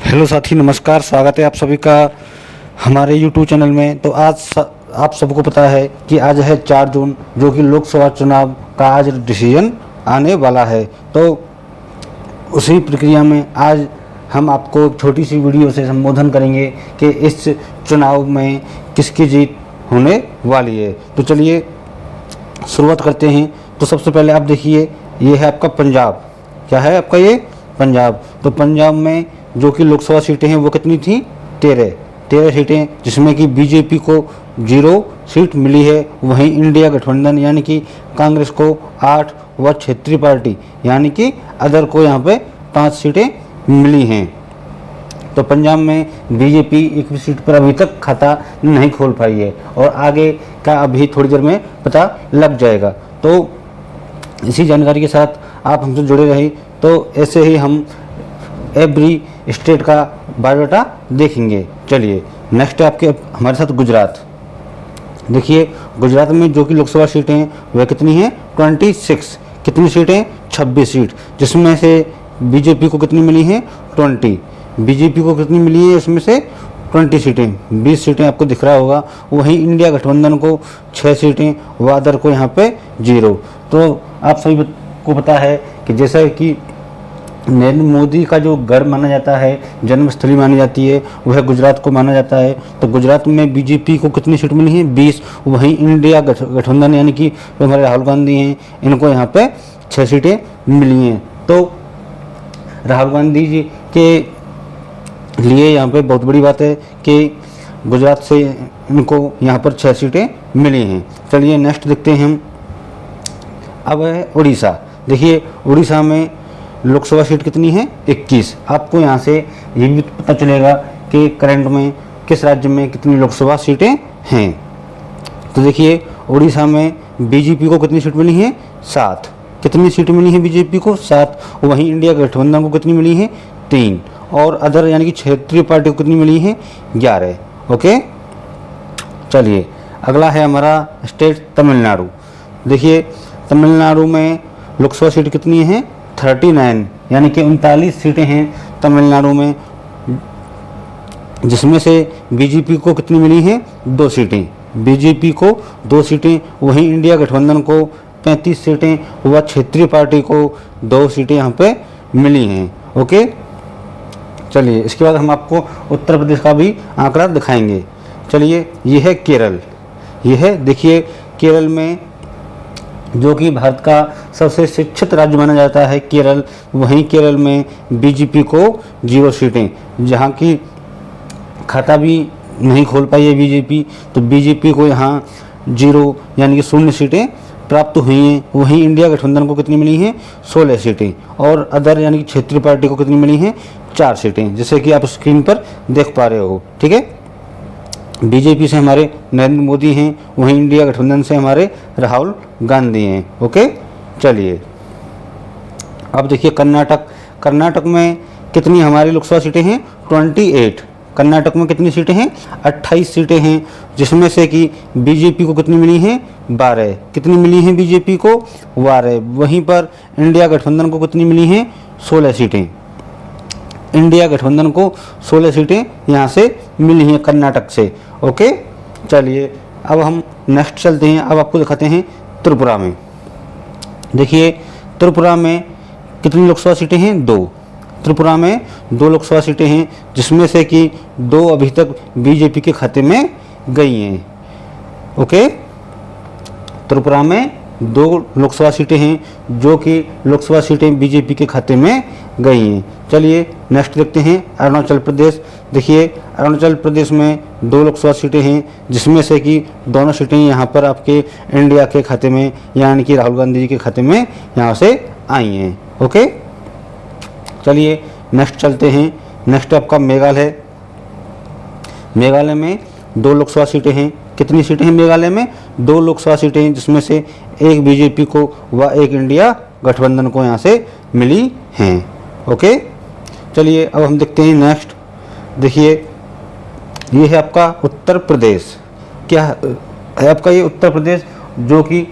Hello साथी, नमस्कार। स्वागत है आप सभी का हमारे यूट्यूब चैनल में। तो आज आप सबको पता है कि आज है 4 जून, जो कि लोकसभा चुनाव का आज डिसीजन आने वाला है। तो उसी प्रक्रिया में आज हम आपको एक छोटी सी वीडियो से संबोधन करेंगे कि इस चुनाव में किसकी जीत होने वाली है। तो चलिए शुरुआत करते हैं। तो सबसे पहले आप देखिए, ये है आपका पंजाब। क्या है आपका ये? पंजाब। तो पंजाब में जो कि लोकसभा सीटें हैं वो कितनी थी? 13 सीटें, जिसमें कि बीजेपी को 0 सीट मिली है। वहीं इंडिया गठबंधन यानी कि कांग्रेस को 8 व क्षेत्रीय पार्टी यानी कि अदर को यहाँ पे 5 सीटें मिली हैं। तो पंजाब में बीजेपी एक भी सीट पर अभी तक खाता नहीं खोल पाई है और आगे का अभी थोड़ी देर में पता लग जाएगा। तो इसी जानकारी के साथ आप हमसे जुड़े रहे। तो ऐसे ही हम एवरी स्टेट का बायोडाटा देखेंगे। चलिए नेक्स्ट है आपके हमारे साथ गुजरात। देखिए गुजरात में जो कि लोकसभा सीटें हैं वह कितनी हैं? 26। कितनी सीटें? 26 सीट, जिसमें से बीजेपी को कितनी मिली हैं? 20। बीजेपी को कितनी मिली है इसमें से? 20 सीटें, 20 सीटें आपको दिख रहा होगा। वहीं इंडिया गठबंधन को 6 सीटें व अदर को यहाँ पे 0। तो आप सभी को पता है कि जैसा कि नरेंद्र मोदी का जो गढ़ माना जाता है, जन्मस्थली मानी जाती है, वह गुजरात को माना जाता है। तो गुजरात में बीजेपी को कितनी सीट मिली हैं? 20। वहीं इंडिया गठबंधन यानी कि जो हमारे राहुल गांधी हैं, इनको यहाँ पे 6 सीटें मिली हैं। तो राहुल गांधी जी के लिए यहाँ पे बहुत बड़ी बात है कि गुजरात से इनको यहाँ पर 6 सीटें मिली हैं। चलिए नेक्स्ट देखते हैं हम। अब है उड़ीसा। देखिए उड़ीसा में लोकसभा सीट कितनी है? 21। आपको यहाँ से ये भी पता चलेगा कि करंट में किस राज्य में कितनी लोकसभा सीटें हैं। तो देखिए उड़ीसा में बीजेपी को कितनी सीट मिली है? 7। कितनी सीट मिली है बीजेपी को? 7। वहीं इंडिया गठबंधन को कितनी मिली है? 3। और अदर यानी कि क्षेत्रीय पार्टी को कितनी मिली है? 11। ओके, चलिए अगला है हमारा स्टेट तमिलनाडु। देखिए तमिलनाडु में लोकसभा सीट कितनी है? 39, यानी कि 39 सीटें हैं तमिलनाडु में, जिसमें से बीजेपी को कितनी मिली हैं? 2 सीटें। बीजेपी को 2 सीटें। वहीं इंडिया गठबंधन को 35 सीटें व क्षेत्रीय पार्टी को 2 सीटें यहाँ पे मिली हैं। ओके, चलिए इसके बाद हम आपको उत्तर प्रदेश का भी आंकड़ा दिखाएंगे। चलिए ये है केरल। ये है देखिए केरल में जो कि भारत का सबसे शिक्षित राज्य माना जाता है केरल। वहीं केरल में बीजेपी को 0 सीटें, जहां की खाता भी नहीं खोल पाई है बीजेपी। तो बीजेपी को यहाँ 0 यानी कि 0 सीटें प्राप्त हुई हैं। वहीं इंडिया गठबंधन को कितनी मिली हैं? 16 सीटें। और अदर यानी कि क्षेत्रीय पार्टी को कितनी मिली हैं? 4 सीटें, जैसे कि आप स्क्रीन पर देख पा रहे हो। ठीक है, बीजेपी से हमारे नरेंद्र मोदी हैं, वहीं इंडिया गठबंधन से हमारे राहुल गांधी हैं। ओके, चलिए अब देखिए कर्नाटक। कर्नाटक में कितनी हमारी लोकसभा सीटें हैं? 28। कर्नाटक में कितनी सीटें हैं? 28 सीटें हैं, जिसमें से कि बीजेपी को कितनी मिली हैं? 12। कितनी मिली हैं बीजेपी को? 12। वहीं पर इंडिया गठबंधन को कितनी मिली हैं? 16 सीटें। इंडिया गठबंधन को 16 सीटें यहाँ से मिली हैं कर्नाटक से। ओके, चलिए अब हम नेक्स्ट चलते हैं। अब आपको दिखाते हैं त्रिपुरा में। देखिए त्रिपुरा में कितनी लोकसभा सीटें हैं? 2। त्रिपुरा में 2 लोकसभा सीटें हैं, जिसमें से कि 2 अभी तक बीजेपी के खाते में गई हैं। ओके, त्रिपुरा में 2 लोकसभा सीटें हैं जो कि लोकसभा सीटें बीजेपी के खाते में गई हैं। चलिए नेक्स्ट देखते हैं अरुणाचल प्रदेश। देखिए अरुणाचल प्रदेश में 2 लोकसभा सीटें हैं, जिसमें से कि दोनों सीटें यहाँ पर आपके इंडिया के खाते में यानी कि राहुल गांधी जी के खाते में यहाँ से आई हैं। ओके, चलिए नेक्स्ट चलते हैं। नेक्स्ट आपका मेघालय। मेघालय में 2 लोकसभा सीटें हैं। कितनी सीटें हैं मेघालय में? 2 लोकसभा सीटें हैं, जिसमें से एक बीजेपी को व एक इंडिया गठबंधन को यहाँ से मिली हैं। ओके, चलिए अब हम देखते हैं नेक्स्ट। देखिए ये है आपका उत्तर प्रदेश। क्या है आपका ये उत्तर प्रदेश? जो कि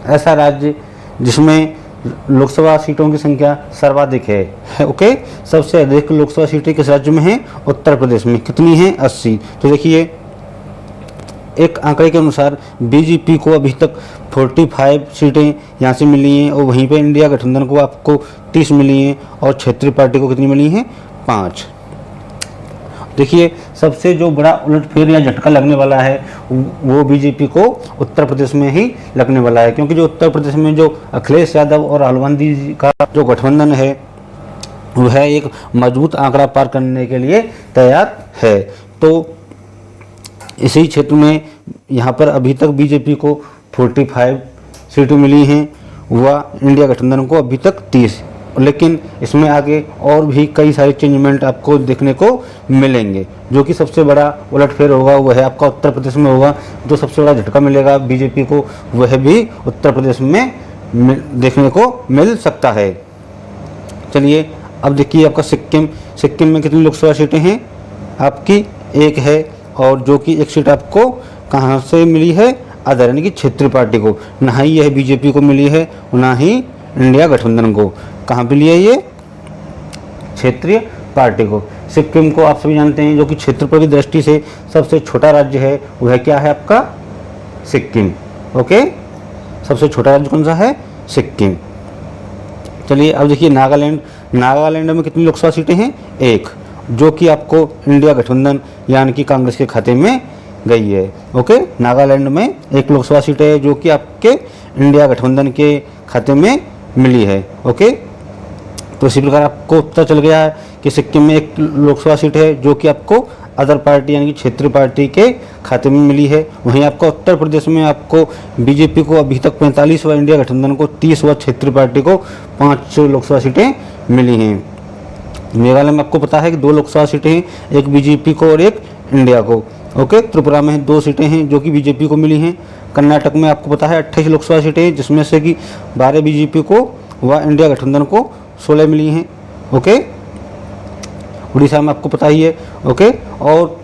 ऐसा राज्य जिसमें लोकसभा सीटों की संख्या सर्वाधिक है। ओके, सबसे अधिक लोकसभा सीटें किस राज्य में हैं? उत्तर प्रदेश में। कितनी हैं? 80। तो देखिए एक आंकड़े के अनुसार बीजेपी को अभी तक 45 सीटें यहाँ से मिली हैं और वहीं पे इंडिया गठबंधन को आपको 30 मिली हैं और क्षेत्रीय पार्टी को कितनी मिली हैं? 5। देखिए सबसे जो बड़ा उलटफेर या झटका लगने वाला है वो बीजेपी को उत्तर प्रदेश में ही लगने वाला है, क्योंकि जो उत्तर प्रदेश में जो अखिलेश यादव और राहुल गांधी जी का जो गठबंधन है वह एक मजबूत आंकड़ा पार करने के लिए तैयार है। तो इसी क्षेत्र में यहाँ पर अभी तक बीजेपी को 45 सीटें मिली हैं, वह इंडिया गठबंधन को अभी तक 30। लेकिन इसमें आगे और भी कई सारे चेंजमेंट आपको देखने को मिलेंगे। जो कि सबसे बड़ा उलटफेर होगा वह आपका उत्तर प्रदेश में होगा। जो सबसे बड़ा झटका मिलेगा बीजेपी को वह भी उत्तर प्रदेश में देखने को मिल सकता है। चलिए अब देखिए आपका सिक्किम में कितनी लोकसभा सीटें हैं? आपकी 1 है, और जो कि 1 सीट आपको कहाँ से मिली है? अदर यानी कि क्षेत्रीय पार्टी को। ना ही यह बीजेपी को मिली है ना ही इंडिया गठबंधन को। कहाँ पे लिया ये? क्षेत्रीय पार्टी को। सिक्किम को आप सभी जानते हैं जो कि क्षेत्रफल की दृष्टि से सबसे छोटा राज्य है, वह क्या है आपका? सिक्किम। ओके, सबसे छोटा राज्य कौन सा है? सिक्किम। चलिए अब देखिए नागालैंड में कितनी लोकसभा सीटें हैं? 1, जो कि आपको इंडिया गठबंधन यानी कि कांग्रेस के खाते में गई है। ओके, नागालैंड में 1 लोकसभा सीट है जो कि आपके इंडिया गठबंधन के खाते में मिली है। ओके, तो इसी प्रकार आपको पता चल गया है कि सिक्किम में 1 लोकसभा सीट है जो कि आपको अदर पार्टी यानी कि क्षेत्रीय पार्टी के खाते में मिली है। वहीं आपका उत्तर प्रदेश में आपको बीजेपी को अभी तक 45 व इंडिया गठबंधन को 30 व क्षेत्रीय पार्टी को 5 लोकसभा सीटें मिली हैं। मेघालय में आपको पता है कि 2 लोकसभा सीटें हैं, एक बीजेपी को और एक इंडिया को। ओके, त्रिपुरा में 2 सीटें हैं जो कि बीजेपी को मिली हैं। कर्नाटक में आपको पता है 28 लोकसभा सीटें हैं, जिसमें से कि 12 बीजेपी को व इंडिया गठबंधन को 16 मिली हैं। ओके, उड़ीसा में आपको पता ही है। ओके, और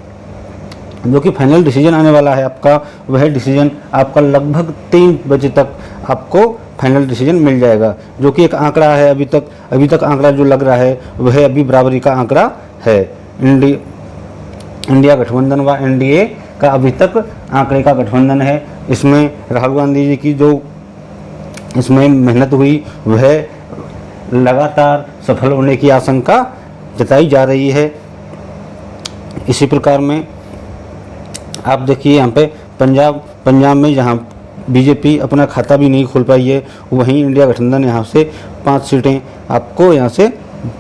जो कि फाइनल डिसीजन आने वाला है आपका, वह डिसीजन आपका लगभग 3 बजे तक आपको फाइनल डिसीजन मिल जाएगा। जो कि एक आंकड़ा है अभी तक आंकड़ा जो लग रहा है वह अभी बराबरी का आंकड़ा है। इंडिया गठबंधन व एनडीए का अभी तक आंकड़े का गठबंधन है। इसमें राहुल गांधी जी की जो इसमें मेहनत हुई वह लगातार सफल होने की आशंका जताई जा रही है। इसी प्रकार में आप देखिए यहाँ पे पंजाब में जहाँ बीजेपी अपना खाता भी नहीं खोल पाई है, वहीं इंडिया गठबंधन यहाँ से 5 सीटें आपको यहाँ से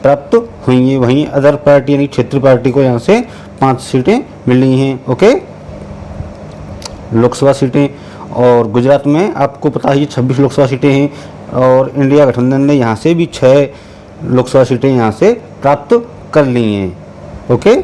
प्राप्त हुई हैं। वहीं अदर पार्टी यानी क्षेत्रीय पार्टी को यहाँ से 5 सीटें मिली हैं। ओके, लोकसभा सीटें। और गुजरात में आपको पता है 26 लोकसभा सीटें हैं और इंडिया गठबंधन ने यहाँ से भी 6 लोकसभा सीटें यहाँ से प्राप्त कर ली हैं। ओके,